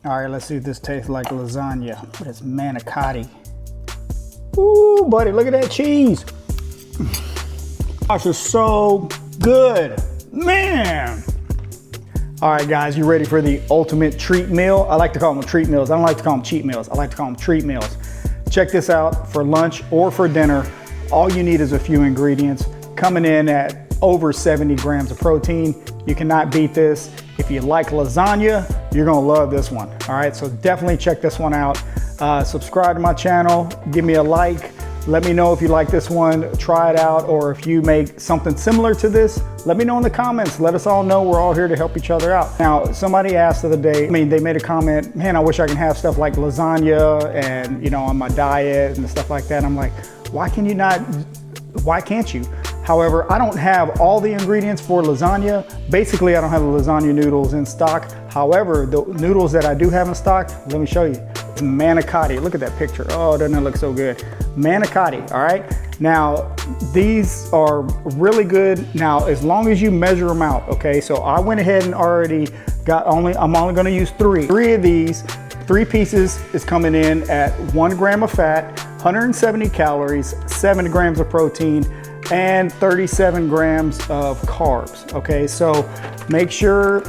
All right, let's see if this tastes like lasagna, but it's manicotti. Ooh, buddy, look at that cheese. Gosh, it's so good, man. All right, guys, you ready for the ultimate treat meal? I like to call them treat meals. I don't like to call them cheat meals. I like to call them treat meals. Check this out for lunch or for dinner. All you need is a few ingredients coming in at over 70 grams of protein. You cannot beat this. If you like lasagna, you're gonna love this one. All right, so definitely check this one out. Subscribe to my channel, give me a like. Let me know if you like this one, try it out, or if you make something similar to this, let me know in the comments. Let us all know. We're all here to help each other out. Now, somebody asked the other day, they made a comment, man, I wish I can have stuff like lasagna and, on my diet and stuff like that. I'm like, why can't you? However, I don't have all the ingredients for lasagna. Basically, I don't have the lasagna noodles in stock. However, the noodles that I do have in stock, let me show you. It's manicotti. Look at that picture. Oh, doesn't it look so good? Manicotti, all right? Now, these are really good. Now, as long as you measure them out, okay? So I went ahead and already I'm only gonna use three. Three of these, 3 pieces is coming in at 1 gram of fat, 170 calories, 7 grams of protein, and 37 grams of carbs, okay? So make sure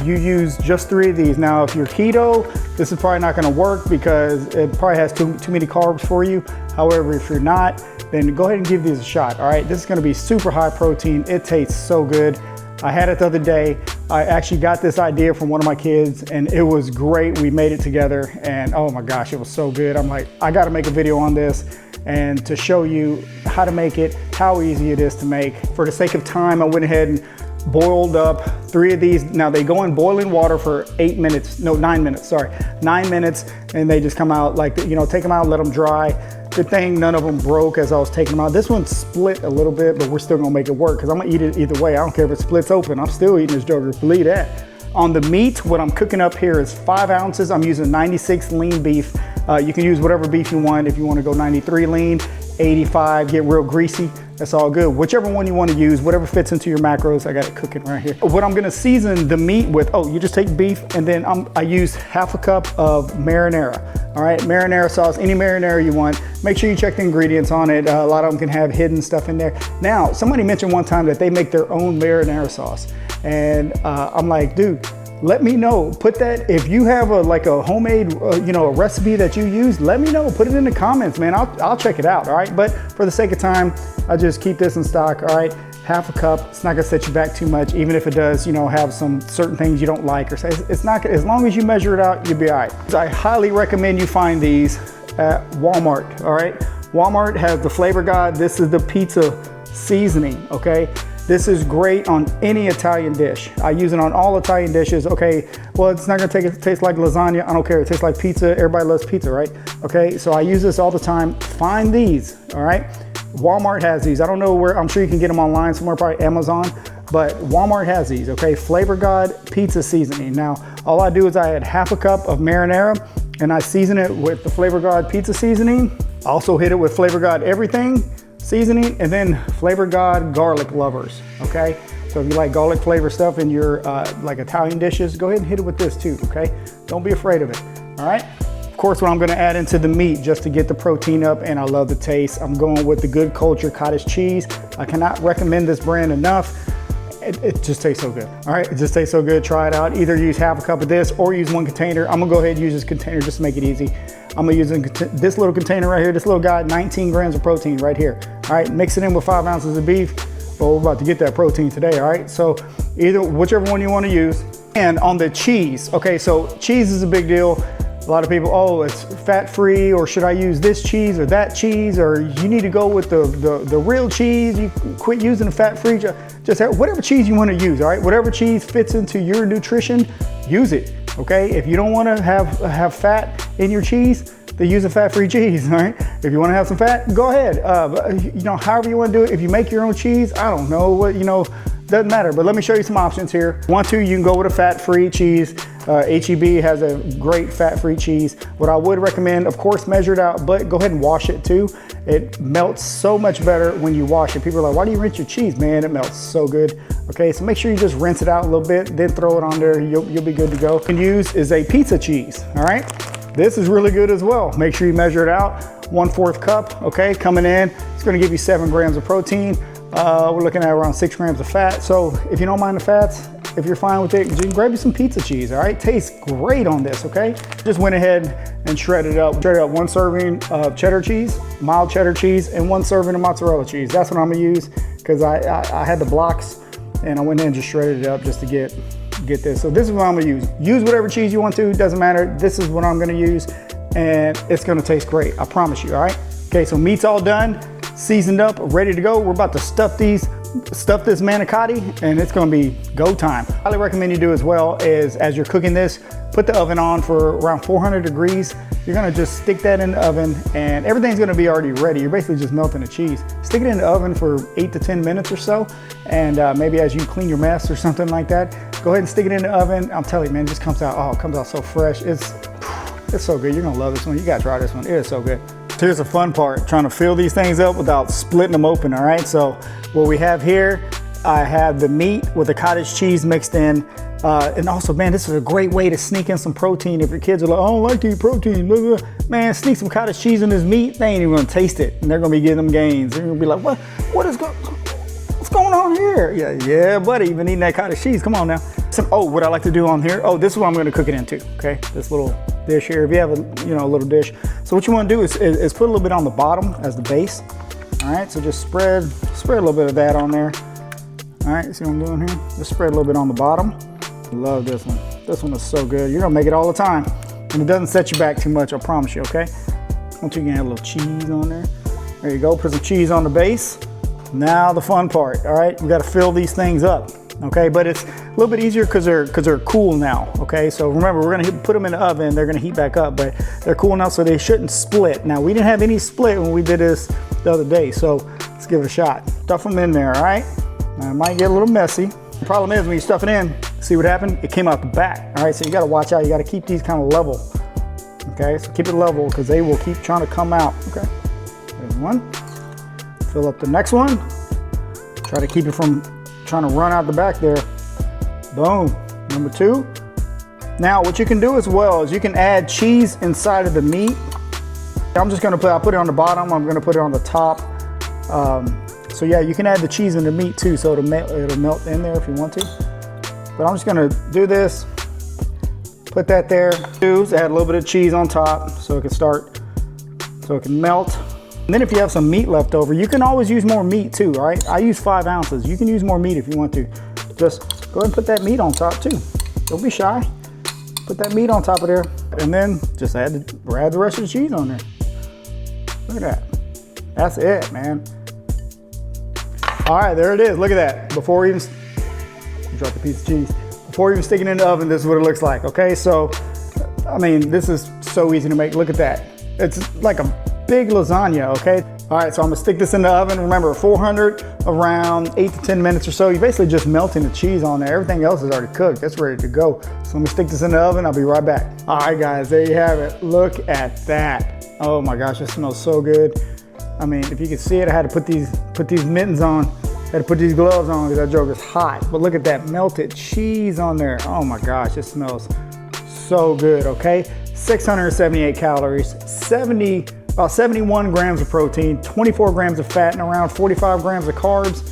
you use just 3 of these. Now, if you're keto, this is probably not gonna work because it probably has too many carbs for you. However, if you're not, then go ahead and give these a shot, all right? This is gonna be super high protein. It tastes so good. I had it the other day. I actually got this idea from one of my kids and it was great. We made it together and oh my gosh, it was so good. I'm like, I gotta make a video on this and to show you how to make it, how easy it is to make. For the sake of time, I went ahead and boiled up 3 of these. Now they go in boiling water for 9 minutes, 9 minutes, and they just come out like, take them out, let them dry. Good thing none of them broke as I was taking them out. This one split a little bit, but we're still gonna make it work because I'm gonna eat it either way. I don't care if it splits open, I'm still eating this joker, believe that. On the meat, what I'm cooking up here is 5 ounces. I'm using 96 lean beef. You can use whatever beef you want. If you wanna go 93 lean, 85, get real greasy, that's all good. Whichever one you wanna use, whatever fits into your macros, I got it cooking right here. What I'm gonna season the meat with, you just take beef and then I use half a cup of marinara. All right, marinara sauce, any marinara you want. Make sure you check the ingredients on it. A lot of them can have hidden stuff in there. Now, somebody mentioned one time that they make their own marinara sauce. And I'm like, dude, let me know. Put that, if you have a homemade, a recipe that you use, let me know. Put it in the comments, man. I'll check it out, all right? But for the sake of time, I just keep this in stock, all right? Half a cup, it's not gonna set you back too much, even if it does, have some certain things you don't like or say, it's not, as long as you measure it out, you'll be all right. I highly recommend you find these at Walmart, all right? Walmart has the Flavor God. This is the pizza seasoning, okay? This is great on any Italian dish. I use it on all Italian dishes. Okay, well, it's not gonna taste like lasagna. I don't care, it tastes like pizza. Everybody loves pizza, right? Okay, so I use this all the time. Find these, all right? Walmart has these. I don't know where, I'm sure you can get them online somewhere, probably Amazon, but Walmart has these, okay? Flavor God pizza seasoning. Now, all I do is I add half a cup of marinara and I season it with the Flavor God pizza seasoning. Also hit it with Flavor God everything seasoning, and then Flavor God garlic lovers, okay? So if you like garlic flavor stuff in your like Italian dishes, go ahead and hit it with this too, okay? Don't be afraid of it, all right? Of course, what I'm gonna add into the meat just to get the protein up, and I love the taste, I'm going with the Good Culture cottage cheese. I cannot recommend this brand enough. It just tastes so good, all right? It just tastes so good, try it out. Either use half a cup of this or use 1 container. I'm gonna go ahead and use this container just to make it easy. I'm gonna use this little container right here, this little guy, 19 grams of protein right here. All right, mix it in with 5 ounces of beef. Well, we're about to get that protein today, all right? So whichever one you wanna use. And on the cheese, okay, so cheese is a big deal. A lot of people, it's fat-free, or should I use this cheese or that cheese, or you need to go with the real cheese, you quit using the fat-free, just have whatever cheese you want to use, all right? Whatever cheese fits into your nutrition, use it, okay? If you don't want to have fat in your cheese, then use a fat-free cheese, all right? If you want to have some fat, go ahead. However you want to do it. If you make your own cheese, I don't know what, doesn't matter, but let me show you some options here. Want to, you can go with a fat-free cheese. HEB has a great fat-free cheese. What I would recommend, of course, measure it out, but go ahead and wash it too. It melts so much better when you wash it. People are like, why do you rinse your cheese? Man, it melts so good. Okay, so make sure you just rinse it out a little bit, then throw it on there. You'll be good to go. What you can use is a pizza cheese, all right? This is really good as well. Make sure you measure it out. 1/4 cup, okay, coming in. It's gonna give you 7 grams of protein. We're looking at around 6 grams of fat. So if you don't mind the fats, if you're fine with it, just grab you some pizza cheese, all right? Tastes great on this, okay? Just went ahead and shredded up 1 serving of cheddar cheese, mild cheddar cheese, and 1 serving of mozzarella cheese. That's what I'm gonna use because I had the blocks and I went in and just shredded it up just to get this. So this is what I'm gonna use. Use whatever cheese you want to, doesn't matter. This is what I'm gonna use and it's gonna taste great, I promise you, all right? Okay, so meat's all done, seasoned up, ready to go. We're about to stuff this manicotti and it's gonna be go time. Highly recommend you do as well is as you're cooking this, put the oven on for around 400 degrees. You're gonna just stick that in the oven and everything's gonna be already ready. You're basically just melting the cheese. Stick it in the oven for 8 to 10 minutes or so. And maybe as you clean your mess or something like that, go ahead and stick it in the oven. I'm telling you, man, it just comes out, oh, it comes out so fresh. It's so good. You're gonna love this one. You gotta try this one. It is so good. Here's the fun part, trying to fill these things up without splitting them open, all right? So what we have here, I have the meat with the cottage cheese mixed in. And also, man, this is a great way to sneak in some protein. If your kids are like, I don't like to eat protein, blah, blah. Man, sneak some cottage cheese in this meat, they ain't even gonna taste it. And they're gonna be getting them gains. They're gonna be like, what's going on here? Yeah, buddy, you've been eating that cottage cheese, come on now. What I like to do on here, this is what I'm gonna cook it into, okay? This little dish here, if you have a little dish. So what you wanna do is put a little bit on the bottom as the base. All right, so just spread a little bit of that on there. All right, see what I'm doing here? Just spread a little bit on the bottom. Love this one. This one is so good. You're gonna make it all the time. And it doesn't set you back too much, I promise you, okay? Once you can add a little cheese on there. There you go, put some cheese on the base. Now the fun part, all right? We gotta fill these things up, okay? But it's a little bit easier because they're cool now, okay? So remember, we're gonna put them in the oven, they're gonna heat back up, but they're cool now so they shouldn't split. Now, we didn't have any split when we did this the other day, so let's give it a shot. Stuff them in there, all right? Now, it might get a little messy. The problem is when you stuff it in, see what happened? It came out the back, all right? So you gotta watch out, you gotta keep these kind of level, okay? So keep it level because they will keep trying to come out, okay? There's one. Fill up the next one. Try to keep it from trying to run out the back there. Boom, number 2. Now what you can do as well is you can add cheese inside of the meat. I'm just gonna I'll put it on the bottom, I'm gonna put it on the top. So yeah, you can add the cheese in the meat too, so it'll melt in there if you want to. But I'm just gonna do this, put that there. Add a little bit of cheese on top so it can melt. And then if you have some meat left over, you can always use more meat too, all right? I use 5 ounces. You can use more meat if you want to. Just go ahead and put that meat on top too. Don't be shy. Put that meat on top of there. And then just add the rest of the cheese on there. Look at that. That's it, man. All right, there it is. Look at that. Before even, drop the piece of cheese. Before even sticking it in the oven, this is what it looks like, okay? So, I mean, this is so easy to make. Look at that. It's like a big lasagna, okay? All right, so I'm gonna stick this in the oven. Remember, 400, around 8 to 10 minutes or so. You're basically just melting the cheese on there. Everything else is already cooked. It's ready to go. So I'm gonna stick this in the oven. I'll be right back. All right, guys, there you have it. Look at that. Oh my gosh, it smells so good. I mean, if you could see it, I had to put these mittens on. I had to put these gloves on because that joke is hot. But look at that melted cheese on there. Oh my gosh, it smells so good, okay? 678 calories, about 71 grams of protein, 24 grams of fat, and around 45 grams of carbs.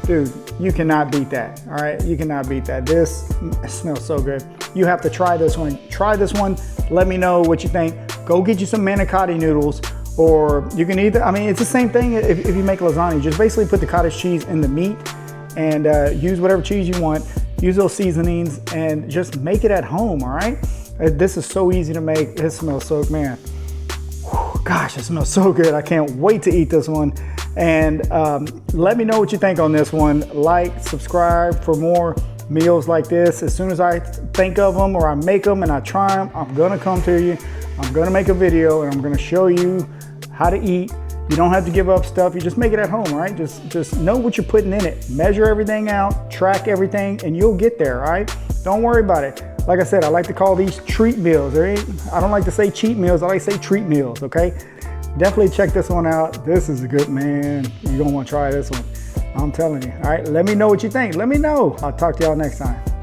Dude, you cannot beat that, all right? You cannot beat that. This smells so good. You have to try this one. Try this one. Let me know what you think. Go get you some manicotti noodles, or you can either, I mean, it's the same thing if you make lasagna. Just basically put the cottage cheese in the meat and use whatever cheese you want. Use those seasonings and just make it at home, all right? This is so easy to make. It smells so, man. Gosh, it smells so good. I can't wait to eat this one. And let me know what you think on this one. Like, subscribe for more meals like this. As soon as I think of them or I make them and I try them, I'm gonna come to you. I'm gonna make a video and I'm gonna show you how to eat. You don't have to give up stuff. You just make it at home, all right? Just know what you're putting in it. Measure everything out, track everything, and you'll get there, all right? Don't worry about it. Like I said, I like to call these treat meals. I don't like to say cheat meals, I like to say treat meals, okay? Definitely check this one out. This is a good, man. You're gonna wanna try this one. I'm telling you. All right, let me know what you think. Let me know. I'll talk to y'all next time.